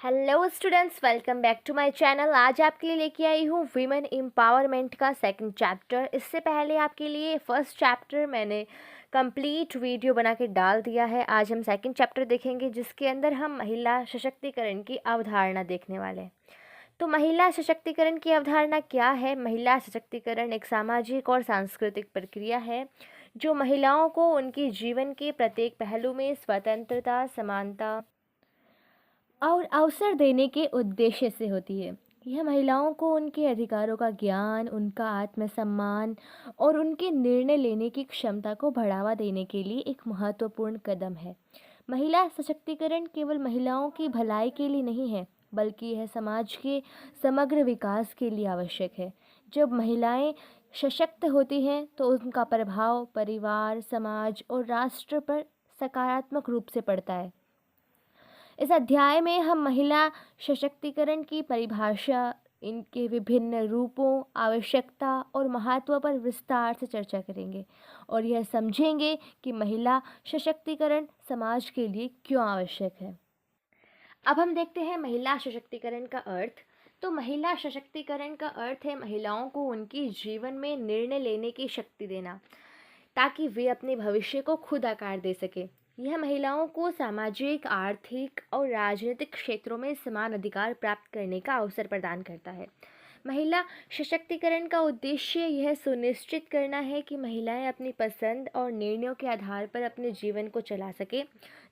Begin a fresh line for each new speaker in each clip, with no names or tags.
Hello students, welcome back to my channel. आज आपके लिए लेके आई हूँ वीमेन एम्पावरमेंट का सेकंड चैप्टर। इससे पहले आपके लिए फर्स्ट चैप्टर मैंने कंप्लीट वीडियो बना के डाल दिया है। आज हम सेकंड चैप्टर देखेंगे जिसके अंदर हम महिला सशक्तिकरण की अवधारणा देखने वाले हैं। तो महिला सशक्तिकरण की अवधारणा क्या है? महिला सशक्तिकरण एक सामाजिक और सांस्कृतिक प्रक्रिया है जो महिलाओं को उनके जीवन के प्रत्येक पहलू में स्वतंत्रता, समानता और अवसर देने के उद्देश्य से होती है। यह महिलाओं को उनके अधिकारों का ज्ञान, उनका आत्मसम्मान और उनके निर्णय लेने की क्षमता को बढ़ावा देने के लिए एक महत्वपूर्ण कदम है। महिला सशक्तिकरण केवल महिलाओं की भलाई के लिए नहीं है, बल्कि यह समाज के समग्र विकास के लिए आवश्यक है। जब महिलाएं सशक्त होती हैं तो उनका प्रभाव परिवार, समाज और राष्ट्र पर सकारात्मक रूप से पड़ता है। इस अध्याय में हम महिला सशक्तिकरण की परिभाषा, इनके विभिन्न रूपों, आवश्यकता और महत्व पर विस्तार से चर्चा करेंगे और यह समझेंगे कि महिला सशक्तिकरण समाज के लिए क्यों आवश्यक है। अब हम देखते हैं महिला सशक्तिकरण का अर्थ। तो महिला सशक्तिकरण का अर्थ है महिलाओं को उनके जीवन में निर्णय लेने की शक्ति देना, ताकि वे अपने भविष्य को खुद आकार दे सके। यह महिलाओं को सामाजिक, आर्थिक और राजनीतिक क्षेत्रों में समान अधिकार प्राप्त करने का अवसर प्रदान करता है। महिला सशक्तिकरण का उद्देश्य यह सुनिश्चित करना है कि महिलाएं अपनी पसंद और निर्णयों के आधार पर अपने जीवन को चला सके।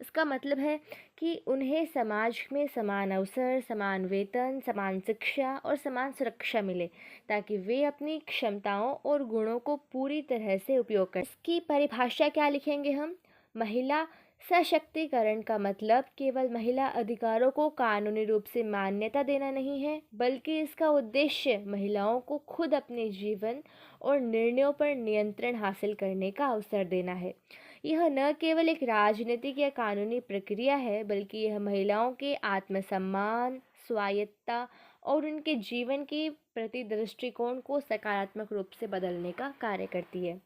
इसका मतलब है कि उन्हें समाज में समान अवसर, समान वेतन, समान शिक्षा और समान सुरक्षा मिले, ताकि वे अपनी क्षमताओं और गुणों को पूरी तरह से उपयोग करें। इसकी परिभाषा क्या लिखेंगे हम? महिला सशक्तिकरण का मतलब केवल महिला अधिकारों को कानूनी रूप से मान्यता देना नहीं है, बल्कि इसका उद्देश्य महिलाओं को खुद अपने जीवन और निर्णयों पर नियंत्रण हासिल करने का अवसर देना है। यह न केवल एक राजनीतिक या कानूनी प्रक्रिया है, बल्कि यह महिलाओं के आत्मसम्मान, स्वायत्ता और उनके जीवन के प्रति दृष्टिकोण को सकारात्मक रूप से बदलने का कार्य करती है।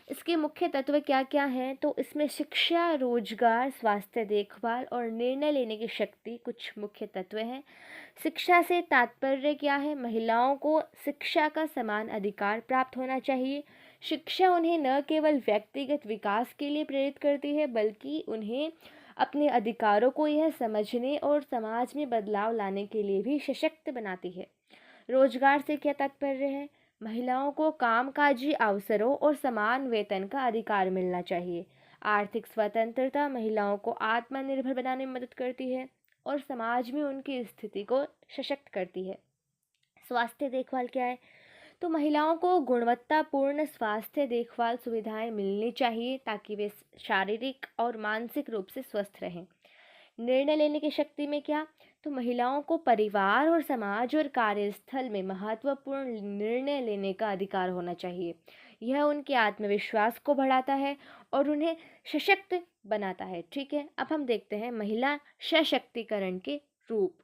इसके मुख्य तत्व क्या क्या हैं? तो इसमें शिक्षा, रोजगार, स्वास्थ्य देखभाल और निर्णय लेने की शक्ति कुछ मुख्य तत्व हैं। शिक्षा से तात्पर्य क्या है? महिलाओं को शिक्षा का समान अधिकार प्राप्त होना चाहिए। शिक्षा उन्हें न केवल व्यक्तिगत विकास के लिए प्रेरित करती है, बल्कि उन्हें अपने अधिकारों को यह समझने और समाज में बदलाव लाने के लिए भी सशक्त बनाती है। रोजगार से क्या तात्पर्य है? महिलाओं को कामकाजी अवसरों और समान वेतन का अधिकार मिलना चाहिए। आर्थिक स्वतंत्रता महिलाओं को आत्मनिर्भर बनाने में मदद करती है और समाज में उनकी स्थिति को सशक्त करती है। स्वास्थ्य देखभाल क्या है? तो महिलाओं को गुणवत्तापूर्ण स्वास्थ्य देखभाल सुविधाएं मिलनी चाहिए, ताकि वे शारीरिक और मानसिक रूप से स्वस्थ रहें। निर्णय लेने की शक्ति में क्या? तो महिलाओं को परिवार और समाज और कार्यस्थल में महत्वपूर्ण निर्णय लेने का अधिकार होना चाहिए। यह उनके आत्मविश्वास को बढ़ाता है और उन्हें सशक्त बनाता है। ठीक है, अब हम देखते हैं महिला सशक्तिकरण के रूप।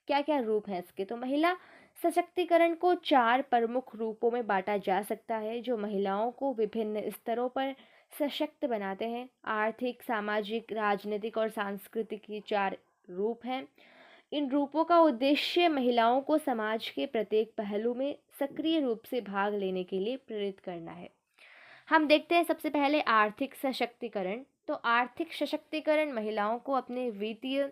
क्या क्या रूप हैं इसके? तो महिला सशक्तिकरण को 4 प्रमुख रूपों में बांटा जा सकता है, जो महिलाओं को विभिन्न स्तरों पर सशक्त बनाते हैं। आर्थिक, सामाजिक, राजनीतिक और सांस्कृतिक ये 4 रूप हैं। इन रूपों का उद्देश्य महिलाओं को समाज के प्रत्येक पहलू में सक्रिय रूप से भाग लेने के लिए प्रेरित करना है। हम देखते हैं सबसे पहले आर्थिक सशक्तिकरण। तो आर्थिक सशक्तिकरण महिलाओं को अपने वित्तीय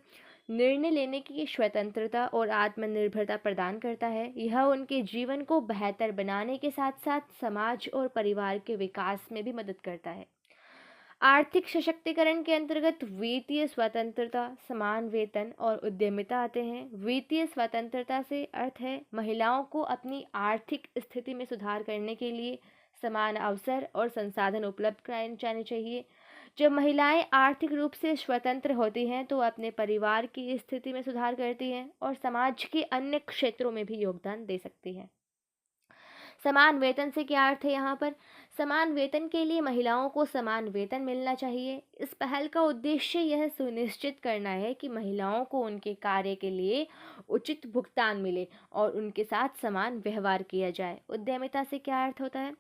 निर्णय लेने की स्वतंत्रता और आत्मनिर्भरता प्रदान करता है। यह उनके जीवन को बेहतर बनाने के साथ साथ समाज और परिवार के विकास में भी मदद करता है। आर्थिक सशक्तिकरण के अंतर्गत वित्तीय स्वतंत्रता, समान वेतन और उद्यमिता आते हैं। वित्तीय स्वतंत्रता से अर्थ है महिलाओं को अपनी आर्थिक स्थिति में सुधार करने के लिए समान अवसर और संसाधन उपलब्ध कराए जाने चाहिए। जब महिलाएं आर्थिक रूप से स्वतंत्र होती हैं तो अपने परिवार की स्थिति में सुधार करती हैं और समाज के अन्य क्षेत्रों में भी योगदान दे सकती हैं। समान वेतन से क्या अर्थ है यहाँ पर? समान वेतन के लिए महिलाओं को समान वेतन मिलना चाहिए। इस पहल का उद्देश्य यह सुनिश्चित करना है कि महिलाओं को उनके कार्य के लिए उचित भुगतान मिले और उनके साथ समान व्यवहार किया जाए। उद्यमिता से क्या अर्थ होता है?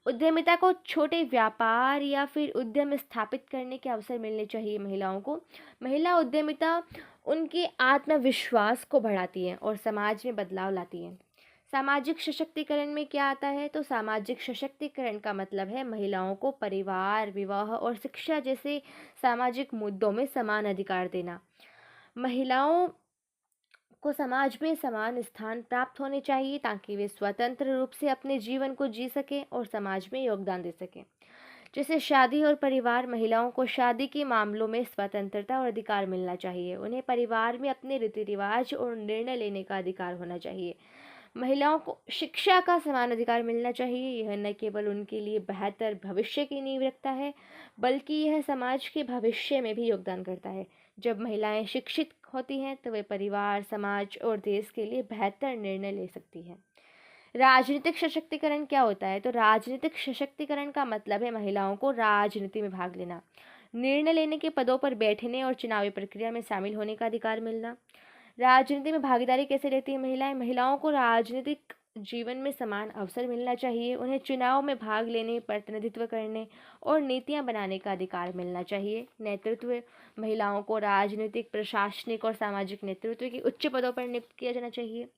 उद्यमिता को छोटे व्यापार या फिर उद्यम स्थापित करने के अवसर मिलने चाहिए महिलाओं को। महिला उद्यमिता उनके आत्मविश्वास को बढ़ाती हैं और समाज में बदलाव लाती हैं। सामाजिक सशक्तिकरण में क्या आता है? तो सामाजिक सशक्तिकरण का मतलब है महिलाओं को परिवार, विवाह और शिक्षा जैसे सामाजिक मुद्दों में समान अधिकार देना। महिलाओं को समाज में समान स्थान प्राप्त होने चाहिए ताकि वे स्वतंत्र रूप से अपने जीवन को जी सकें और समाज में योगदान दे सकें। जैसे शादी और परिवार, महिलाओं को शादी के मामलों में स्वतंत्रता और अधिकार मिलना चाहिए। उन्हें परिवार में अपने रीति रिवाज और निर्णय लेने का अधिकार होना चाहिए। महिलाओं को शिक्षा का समान अधिकार मिलना चाहिए। यह न केवल उनके लिए बेहतर भविष्य की नींव रखता है, बल्कि यह समाज के भविष्य में भी योगदान करता है। जब महिलाएं शिक्षित होती हैं तो वे परिवार, समाज और देश के लिए बेहतर निर्णय ले सकती हैं। राजनीतिक सशक्तिकरण क्या होता है? तो राजनीतिक सशक्तिकरण का मतलब है महिलाओं को राजनीति में भाग लेना, निर्णय लेने के पदों पर बैठने और चुनावी प्रक्रिया में शामिल होने का अधिकार मिलना। राजनीति में भागीदारी कैसे लेती हैं महिलाएं? महिलाओं को राजनीतिक जीवन में समान अवसर मिलना चाहिए। उन्हें चुनाव में भाग लेने, प्रतिनिधित्व करने और नीतियां बनाने का अधिकार मिलना चाहिए। नेतृत्व, महिलाओं को राजनीतिक, प्रशासनिक और सामाजिक नेतृत्व के उच्च पदों पर नियुक्त किया जाना चाहिए।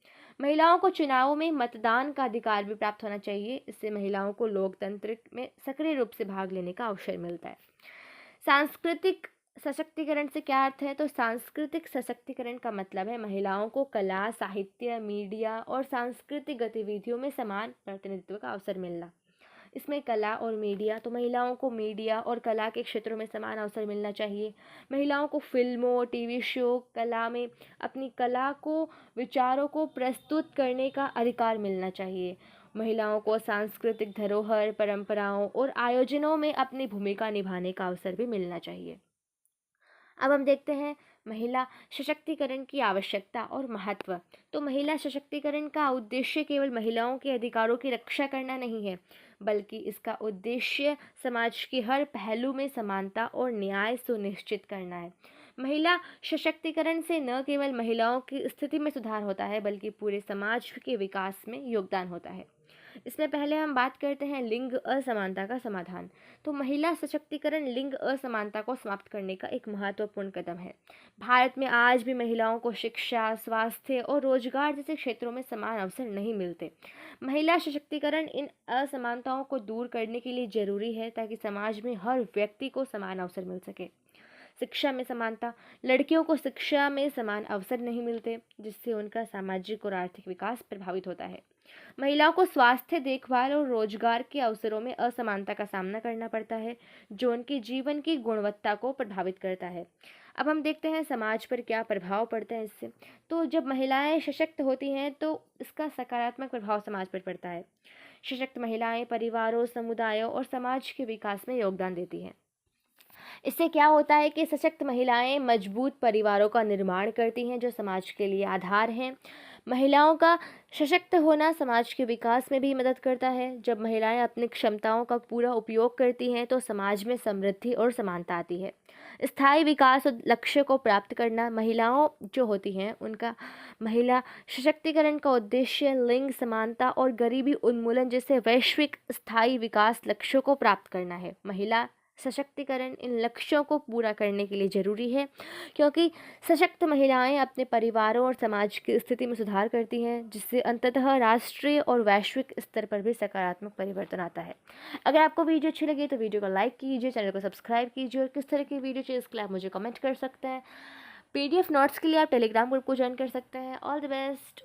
महिलाओं को चुनावों में मतदान का अधिकार भी प्राप्त होना चाहिए। इससे महिलाओं को लोकतंत्र में सक्रिय रूप से भाग लेने का अवसर मिलता है। सांस्कृतिक सशक्तिकरण से क्या अर्थ है? तो सांस्कृतिक सशक्तिकरण का मतलब है महिलाओं को कला, साहित्य, मीडिया और सांस्कृतिक गतिविधियों में समान प्रतिनिधित्व का अवसर मिलना। इसमें कला और मीडिया, तो महिलाओं को मीडिया और कला के क्षेत्रों में समान अवसर मिलना चाहिए। महिलाओं को फिल्मों, टीवी शो, कला में अपनी कला को, विचारों को प्रस्तुत करने का अधिकार मिलना चाहिए। महिलाओं को सांस्कृतिक धरोहर, परंपराओं और आयोजनों में अपनी भूमिका निभाने का अवसर भी मिलना चाहिए। अब हम देखते हैं महिला सशक्तिकरण की आवश्यकता और महत्व। तो महिला सशक्तिकरण का उद्देश्य केवल महिलाओं के अधिकारों की रक्षा करना नहीं है, बल्कि इसका उद्देश्य समाज के हर पहलू में समानता और न्याय सुनिश्चित करना है। महिला सशक्तिकरण से न केवल महिलाओं की स्थिति में सुधार होता है, बल्कि पूरे समाज के विकास में योगदान होता है। इसमें पहले हम बात करते हैं लिंग असमानता का समाधान। तो महिला सशक्तिकरण लिंग असमानता को समाप्त करने का एक महत्वपूर्ण कदम है। भारत में आज भी महिलाओं को शिक्षा, स्वास्थ्य और रोजगार जैसे क्षेत्रों में समान अवसर नहीं मिलते। महिला सशक्तिकरण इन असमानताओं को दूर करने के लिए जरूरी है ताकि समाज में हर व्यक्ति को समान अवसर मिल सके। शिक्षा में समानता, लड़कियों को शिक्षा में समान अवसर नहीं मिलते, जिससे उनका सामाजिक और आर्थिक विकास प्रभावित होता है। महिलाओं को स्वास्थ्य देखभाल और रोजगार के अवसरों में असमानता का सामना करना पड़ता है, जो उनके जीवन की गुणवत्ता को प्रभावित करता है। अब हम देखते हैं समाज पर क्या प्रभाव पड़ता है इससे। तो जब महिलाएं सशक्त होती हैं तो इसका सकारात्मक प्रभाव समाज पर पड़ता है। सशक्त महिलाएं परिवारों, समुदायों और समाज के विकास में योगदान देती हैं। इससे क्या होता है कि सशक्त महिलाएं मजबूत परिवारों का निर्माण करती हैं, जो समाज के लिए आधार हैं। महिलाओं का सशक्त होना समाज के विकास में भी मदद करता है। जब महिलाएं अपनी क्षमताओं का पूरा उपयोग करती हैं तो समाज में समृद्धि और समानता आती है। स्थायी विकास और लक्ष्य को प्राप्त करना, महिलाओं जो होती हैं उनका महिला सशक्तिकरण का उद्देश्य लिंग समानता और गरीबी उन्मूलन जैसे वैश्विक स्थायी विकास लक्ष्यों को प्राप्त करना है। महिला सशक्तिकरण इन लक्ष्यों को पूरा करने के लिए ज़रूरी है, क्योंकि सशक्त महिलाएं अपने परिवारों और समाज की स्थिति में सुधार करती हैं, जिससे अंततः राष्ट्रीय और वैश्विक स्तर पर भी सकारात्मक परिवर्तन आता है। अगर आपको वीडियो अच्छी लगी तो वीडियो को लाइक कीजिए, चैनल को सब्सक्राइब कीजिए और किस तरह की वीडियो चाहिए इसके लिए आप मुझे कमेंट कर सकते हैं। PDF नोट्स के लिए आप टेलीग्राम ग्रुप को ज्वाइन कर सकते हैं। All the best.